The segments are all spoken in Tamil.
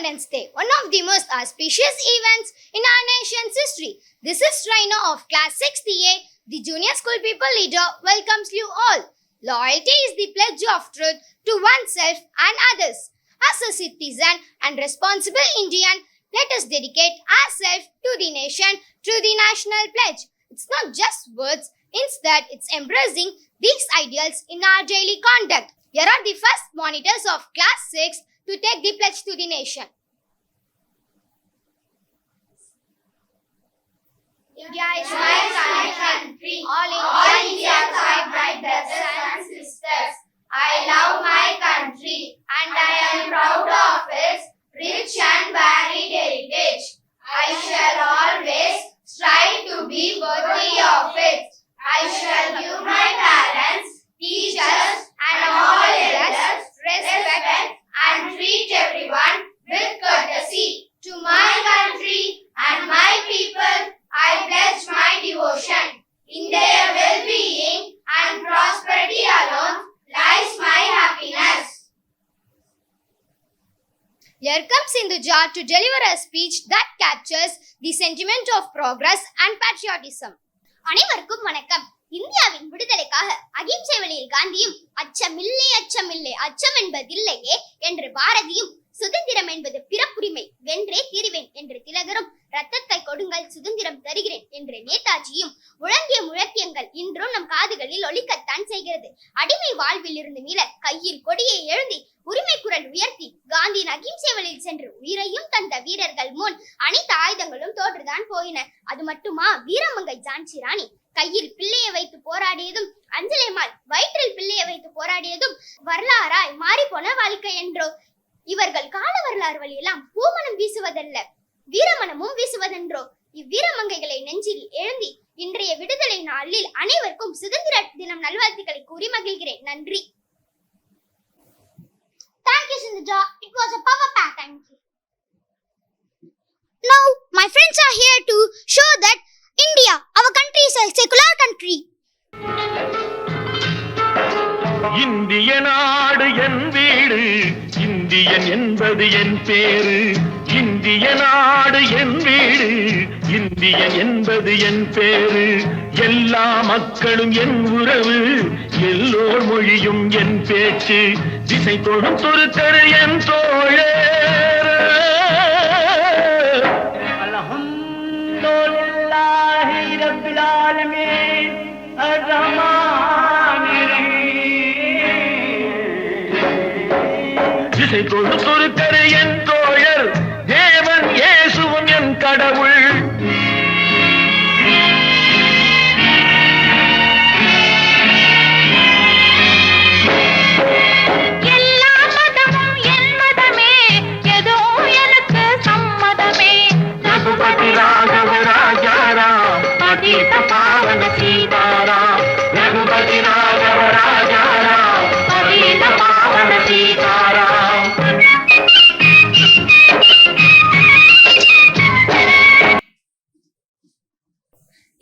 Independence Day, one of the most auspicious events in our nation's history. This is Raino of Class 6th A, the junior school people leader, welcomes you all. Loyalty is the pledge of truth to oneself and others. As a citizen and responsible Indian, let us dedicate ourselves to the nation through the national pledge. It's not just words, instead it's embracing these ideals in our daily conduct. Here are the first monitors of Class 6 to take the pledge to the nation. India is my country. All Indians are my brothers and sisters. I love my country and I am proud of its rich and varied heritage. I shall always strive to be worthy of it. I shall give my parents, teachers and all elders respect and treat everyone with courtesy. To my country and my people, I pledge my devotion. In their well-being and prosperity alone lies my happiness. Here comes Sinduja to deliver a speech that captures the sentiment of progress and patriotism. அனைவருக்கும் வணக்கம். இந்தியாவின் விடுதலைக்காக அகிம்சை வழியில் காந்தியும் அச்சமில்லை அச்சமில்லை அச்சம் என்பதில்லையே என்று பாரதியும் சுதந்திரம் என்பது பிறப்புரிமை வென்றே தீருவேன் என்று திலகரும் ரத்தத்தை கொடுங்கள் சுதந்திரம் தருகிறேன் என்று நேதாஜியும் முழங்கிய முழக்கியங்கள் இன்றும் நம் காதுகளில் ஒலிக்கத்தான் செய்கிறது. அடிமை வாழ்வில் இருந்து மீள கையில் கொடியை எழுந்தி உரிமை குரல் உயர்த்தி காந்தியின் அகிம்சை வழியில் சென்று உயிரையும் தந்த வீரர்கள் முன் அனைத்து ஆயுதங்களும் தோற்றுதான் போயின. அது மட்டுமா, வீரமங்கை ஜான்சி ராணி கையில் பிள்ளையை வைத்து போராடியதும் அஞ்சலைமால் வயிற்றில் பிள்ளையை வைத்து போராடியதும் வரலாறாய் மாறி போன வாழ்க்கை என்றோ. இவர்கள் கால வரலாறு வழியெல்லாம் பூமணம் வீசுவதல்ல, வீரமணமும் வீசுவதென்றோ. இவ்வீரமங்கைகளை நெஞ்சில் எழுந்தி இன்றைய விடுதலை நாளில் அனைவருக்கும் சுதந்திர தினம் நல்வாழ்த்துக்களை கூறி மகிழ்கிறேன். நன்றி. Thank you, Sindhuja. It was a power pack. Thank you. Now, my friends are here to show that India, our country, is a secular country. இந்திய நாடு என் வீடு, இந்தியன் என்பது என் பேரு. இந்திய நாடு என் வீடு, இந்தியன் என்பது என் பேரு. எல்லா மக்களும் என் உறவு, எல்லோர் மொழியும் என் பேச்சு. திசை தொடும் துருக்கரு என் தோழர். அல்ஹம்துலில்லாஹி ரப்பில் ஆலமீன் அர்-ரஹ்மானிர் திசை தொடு கரு என் தோழர். தேவன் இயேசுவும் என் கடவுள். எல்லா மதமும் என் மதமே, ஏதோ எனக்கு சம்மதமே. ரகுபதி ராகவ ராஜாராம், பதித பாவன சீதாராம். ரகுபதி ராகவ ராஜாராம், பதித பாவன சீதாராம்.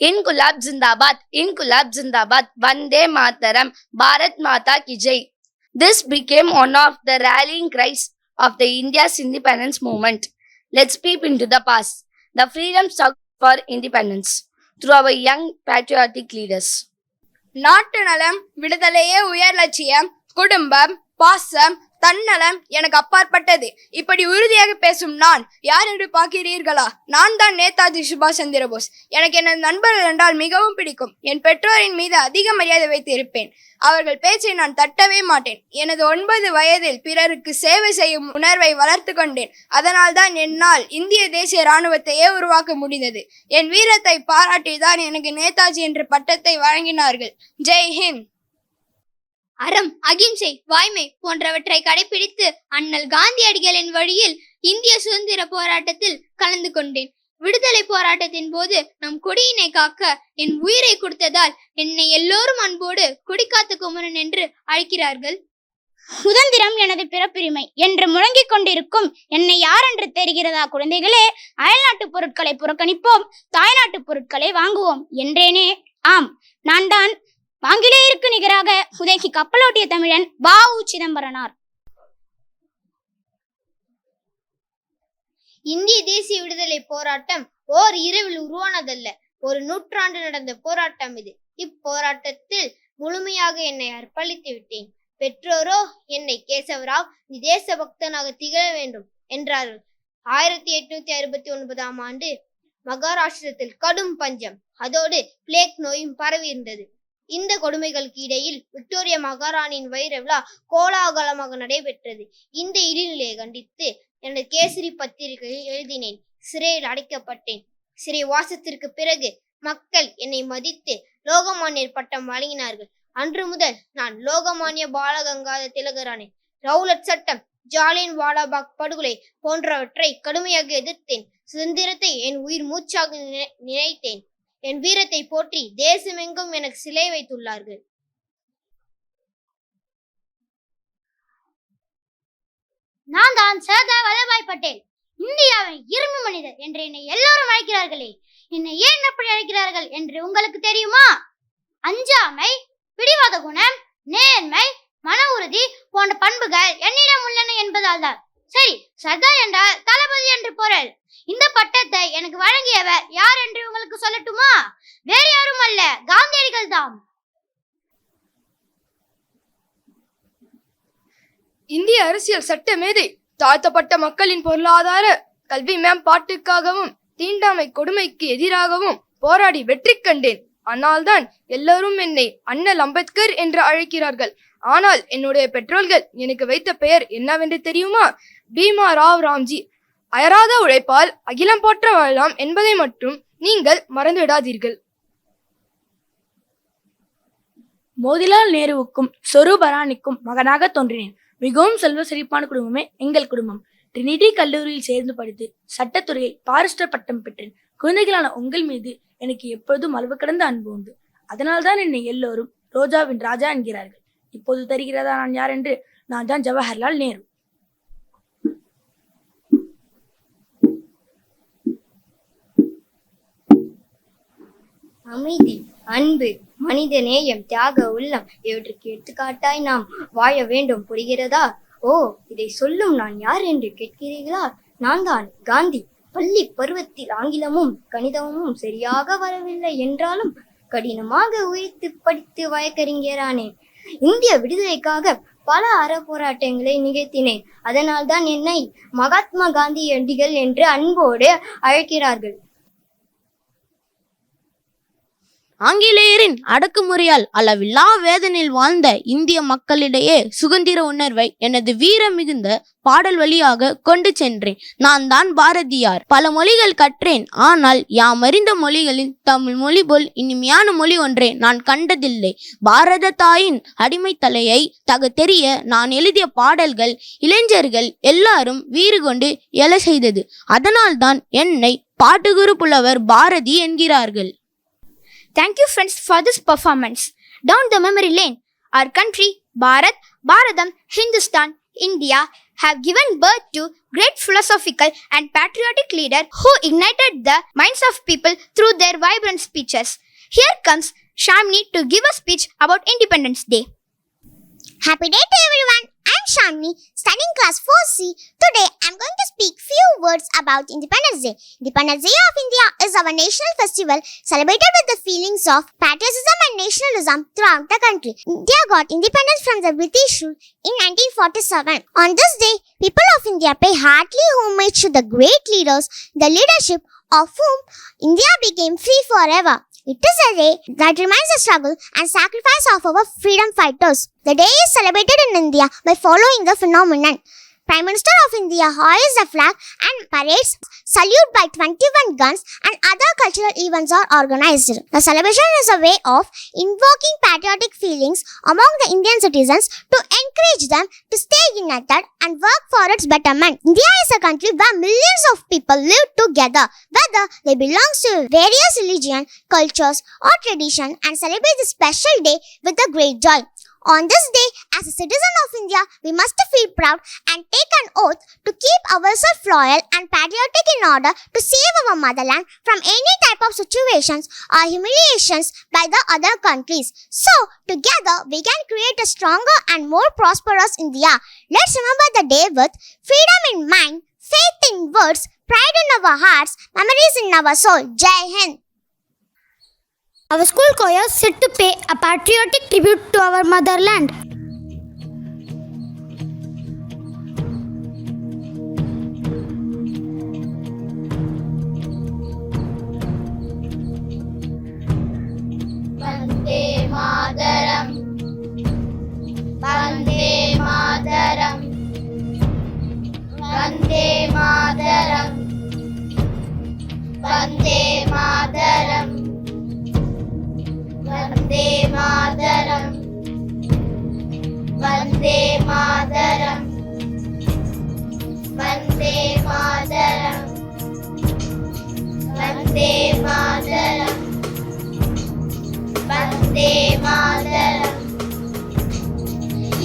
इनकुलाब जिंदाबाद, इनकुलाब जिंदाबाद, वंदे मातरम, भारत माता की जय. This became one of the rallying cries of the India's independence movement. Let's peep into the past, the freedom struggle for independence, through our young patriotic leaders. நாட்டு நலம், விடுதலையே உயர் லட்சியம், குடும்பம், பாசம், தன்னலம் எனக்கு அப்பாற்பட்டது. இப்படி உறுதியாக பேசும் நான் யார் என்று பார்க்கிறீர்களா? நான் தான் நேதாஜி சுபாஷ் சந்திர போஸ். எனக்கு எனது நண்பர்கள் என்றால் மிகவும் பிடிக்கும். என் பெற்றோரின் மீது அதிக மரியாதை வைத்து இருப்பேன். அவர்கள் பேச்சை நான் தட்டவே மாட்டேன். எனது 9 வயதில் பிறருக்கு சேவை செய்யும் உணர்வை வளர்த்து கொண்டேன். அதனால் தான் என்னால் இந்திய தேசிய இராணுவத்தையே உருவாக்க முடிந்தது. என் வீரத்தை பாராட்டிதான் எனக்கு நேதாஜி என்ற பட்டத்தை வழங்கினார்கள். ஜெய் ஹிந்த். அறம், அகிம்சை, வாய்மை போன்றவற்றை கடைபிடித்து அண்ணல் காந்தியடிகளின் வழியில் இந்திய சுதந்திர போராட்டத்தில் கலந்து கொண்டேன். விடுதலை போராட்டத்தின் போது நம் கொடியினை காக்க என் உயிரை கொடுத்ததால் என்னை எல்லோரும் அன்போடு கொடிக்காத்த குமரன் என்று அழைக்கிறார்கள். சுதந்திரம் எனது பிறப்புரிமை என்று முழங்கிக் கொண்டிருக்கும் என்னை யார் என்று தெரிகிறதா குழந்தைகளே? அயல்நாட்டு பொருட்களை புறக்கணிப்போம், தாய்நாட்டு பொருட்களை வாங்குவோம் என்றேனே. ஆம், நான் தான் ஆங்கிலேயருக்கு நிகராக உதகி கப்பலோட்டிய தமிழன் வ.உ. சிதம்பரனார். இந்திய தேசிய விடுதலை போராட்டம் ஓர் இரவில் உருவானதல்ல, ஒரு நூற்றாண்டு நடந்த போராட்டம் இது. இப்போராட்டத்தில் முழுமையாக என்னை அர்ப்பணித்து விட்டேன். பெற்றோரோ என்னை கேசவராவ், நீ தேசபக்தனாக திகழ வேண்டும் என்றார்கள். 1869 ஆண்டு மகாராஷ்டிரத்தில் கடும் பஞ்சம், அதோடு பிளேக் நோயும் பரவி இருந்தது. இந்த கொடுமைகளுக்கு இடையில் விக்டோரியா மகாராணியின் வைர விழா கோலாகலமாக நடைபெற்றது. இந்த இழிநிலையை கண்டித்து எனது கேசரி பத்திரிகையில் எழுதினேன். சிறையில் அடைக்கப்பட்டேன். சிறை வாசத்திற்கு பிறகு மக்கள் என்னை மதித்து லோகமானியர் பட்டம் வழங்கினார்கள். அன்று முதல் நான் லோகமானிய பாலகங்காதர திலகரானேன். ரவுலட் சட்டம், ஜாலியன் வாலாபாக் படுகொலை போன்றவற்றை கடுமையாக எதிர்த்தேன். சுதந்திரத்தை என் உயிர் மூச்சாக நினைத்தேன். என் வீரத்தை போற்றி தேசமெங்கும் எனக்கு சிலை வைத்துள்ளார்கள். நான் தான் சர்தார் வல்லபாய் பட்டேல், இந்தியாவின் இரும்பு மனிதர் என்று என்னை எல்லோரும் அழைக்கிறார்களே. என்னை ஏன் அப்படி அழைக்கிறார்கள் என்று உங்களுக்கு தெரியுமா? அஞ்சாமை, பிடிவாத குணம், நேர்மை, மன உறுதி போன்ற பண்புகள் என்னிடம் உள்ளன என்பதால் தான். சரி, சர்தார் என்றால் தளபதி என்று பொருள். இந்த பட்டத்தை எனக்கு வழங்கியவர் யார் என்று உங்களுக்கு சொல்லட்டுமா? வேறு யாரும் அல்ல, காந்தியடிகள் தான். இந்திய அரசியல் சட்ட மேதை தாழ்த்தப்பட்ட மக்களின் பொருளாதார கல்வி மேம்பாட்டுக்காகவும் தீண்டாமை கொடுமைக்கு எதிராகவும் போராடி வெற்றி கண்டேன். ஆனால்தான் எல்லோரும் என்னை அண்ணல் அம்பேத்கர் என்று அழைக்கிறார்கள். ஆனால் என்னுடைய பெற்றோர்கள் எனக்கு வைத்த பெயர் என்னவென்று தெரியுமா? பீமா ராவ் ராம்ஜி. அயராத உழைப்பால் அகிலம் போற்ற வாழலாம் என்பதை மட்டும் நீங்கள் மறந்துவிடாதீர்கள். மோதிலால் நேருவுக்கும் சொரூப் அரானிக்கும் மகனாக தோன்றினேன். மிகவும் செல்வ செழிப்பான குடும்பமே எங்கள் குடும்பம். ட்ரினிட்டி கல்லூரியில் சேர்ந்து படித்து சட்டத்துறையில் பாரிஸ்டர் பட்டம் பெற்றேன். குழந்தைகளான உங்கள் மீது எனக்கு எப்பொழுதும் அளவு கடந்த அன்பு உண்டு. அதனால்தான் என்னை எல்லோரும் ரோஜாவின் ராஜா என்கிறார்கள். இப்போது தெரிகிறதா நான் யார் என்று? நான் தான் ஜவஹர்லால் நேரு. அமைதி, அன்பு, மனித நேயம், தியாக உள்ளம் இவற்றுக்கு எடுத்துக்காட்டாய் நாம் வாழ வேண்டும். புரிகிறதா? ஓ, இதை சொல்லும் நான் யார் என்று கேட்கிறீர்களா? நான் தான் காந்தி. பள்ளி பருவத்தில் ஆங்கிலமும் கணிதமும் சரியாக வரவில்லை என்றாலும் கடினமாக உழைத்து படித்து வழக்கறிஞரானேன். இந்திய விடுதலைக்காக பல அறப்போராட்டங்களை நிகழ்த்தினேன். அதனால் தான் என்னை மகாத்மா காந்தியடிகள் என்று அன்போடு அழைக்கிறார்கள். ஆங்கிலேயரின் அடக்குமுறையால் அளவில்லா வேதனையில் வாழ்ந்த இந்திய மக்களிடையே சுதந்திர உணர்வை எனது வீர மிகுந்த பாடல் வழியாக கொண்டு சென்றேன். நான் தான் பாரதியார். பல மொழிகள் கற்றேன். ஆனால் யாமறிந்த மொழிகளில் தமிழ் மொழி போல் இனிமையான மொழி ஒன்றை நான் கண்டதில்லை. பாரத தாயின் அடிமை தலையை தெரிய நான் எழுதிய பாடல்கள் இளைஞர்கள் எல்லாரும் வீறு கொண்டு எழ செய்தது. அதனால்தான் என்னை பாட்டுகுரு புலவர் பாரதி என்கிறார்கள். Thank you friends for this performance. Down the memory lane, our country, Bharat, Bharadam, Hindustan, India have given birth to great philosophical and patriotic leaders who ignited the minds of people through their vibrant speeches. Here comes Shamni to give a speech about Independence Day. Happy day to everyone. I'm Shamni, studying class 4C. Today I'm going to speak few words about Independence Day. Independence Day of India is our national festival celebrated with the feelings of patriotism and nationalism throughout the country. India got independence from the British rule in 1947. On this day, people of India pay heartily homage to the great leaders, the leadership of whom India became free forever. It is a day that reminds the struggle and sacrifice of our freedom fighters. The day is celebrated in India by following the phenomenon. Prime Minister of India hoists the flag and parades, salute by 21 guns and other cultural events are organized. The celebration is a way of invoking patriotic feelings among the Indian citizens to encourage them to stay united and work for its betterment. India is a country where millions of people live together, whether they belong to various religions, cultures or tradition, and celebrate this special day with a great joy. On this day, as a citizen of India, we must feel proud and take an oath to keep ourselves loyal and patriotic in order to save our motherland from any type of situations or humiliations by the other countries. So, together, we can create a stronger and more prosperous India. Let's remember the day with freedom in mind, faith in words, pride in our hearts, memories in our soul. Jai Hind. Our school choir set to pay a patriotic tribute to our motherland. Vande Mataram, Vande Mataram, Vande Mataram, Vande Mataram, Vande Mataram, Vande Mataram, Vande Mataram, Vande Mataram, Vande Mataram.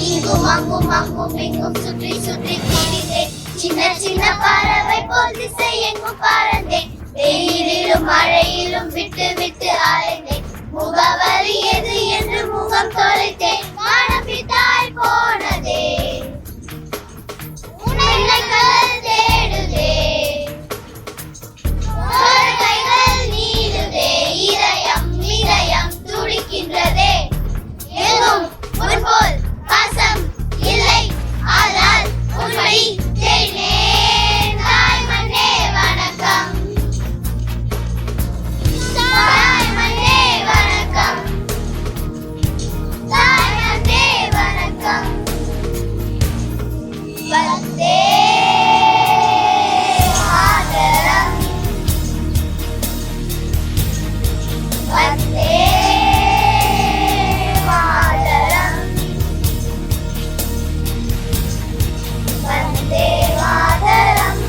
இங்கும் அங்கும் அங்கும் இங்கும் சுற்றி சுற்றி திரிந்தேன், சின்ன சின்ன பறவை போல் திசை எங்கும் பறந்தேன், வெயிலிலும் மழையிலும் விட்டு விட்டு அலைந்தேன், முகவரி எது என்று முகம் தொலைத்தேன், மனப்பித்தாய் போனதே உன்னை தேடுதே, கைகள் நீடுதே, இதயம் இதயம் துடிக்கின்றதே, எங்கும் முன்போல் பாசம் இல்லை, ஆனால் உன்னை தேடினேன், தாய் மண்ணே வணக்கம், தாய் மண்ணே வணக்கம், தாய் மண்ணே வணக்கம். வந்தே மாதரம், வந்தே மாதரம், வந்தே மாதரம்,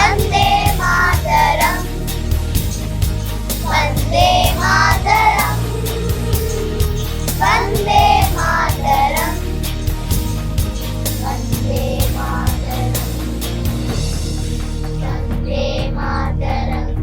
வந்தே மாதரம், வந்தே மாதரம், வந்தே மாதரம், வந்தே மாதரம், வந்தே மாதரம்.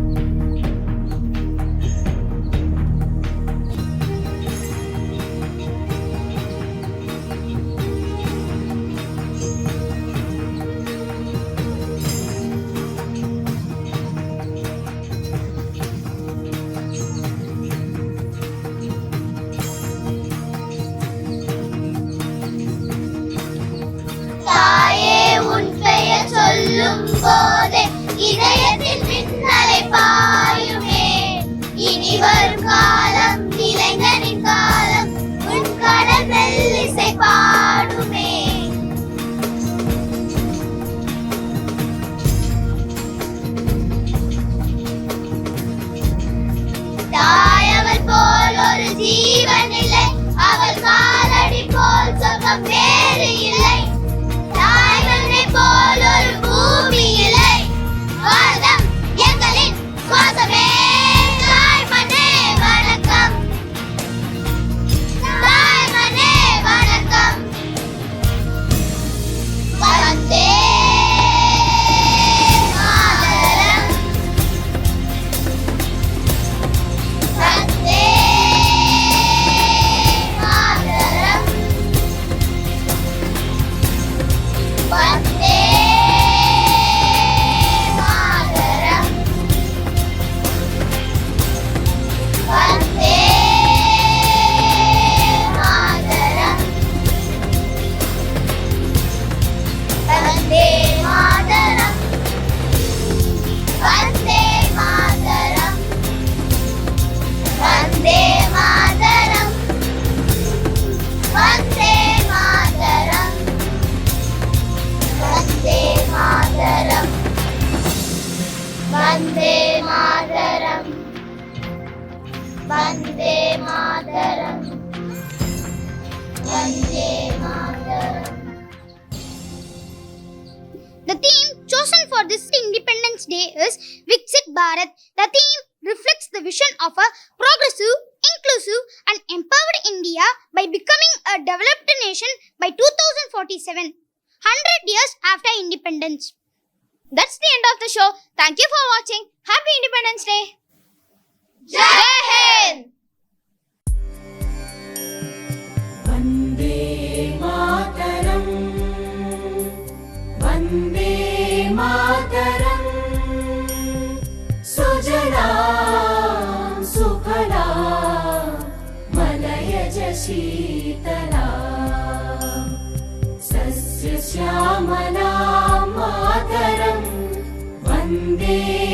தாயே உன் பெயர் சொல்லும் போதே இதயத்தில் மின்னலை பாயுமே, இனி வரும் காலம் இளைஞனின் காலம், உன் கடல் மெல்லிசை பாடுமே. தாயவள் போல் ஒரு ஜீவன் இல்லை, அவள் காலடி போல் சொர்க்கம் வேறு இல்லை, தாய் மண்ணை போல் ஒரு பூமி இல்லை, வாதம் எங்களின் சுவாசமே, தாய் மண்ணே வணக்கம், தாய் மண்ணே வணக்கம். Vande Mataram, Vande Mataram, Vande Mataram, Vande Mataram, Vande Mataram, Vande Mataram, Vande Mataram, Vande Mataram, Vande Mataram, Vande Mataram, Vande Mataram, Vande Mataram. The theme chosen for this Independence Day is Viksit Bharat. The theme reflects the vision of a progressive, inclusive and empowered India by becoming a developed nation by 2047, 100 years after independence. That's the end of the show. Thank you for watching. Happy Independence Day. Jai Hind. Vande Mataram, Vande Sheetla सस्यश्यामला मातरं वन्दे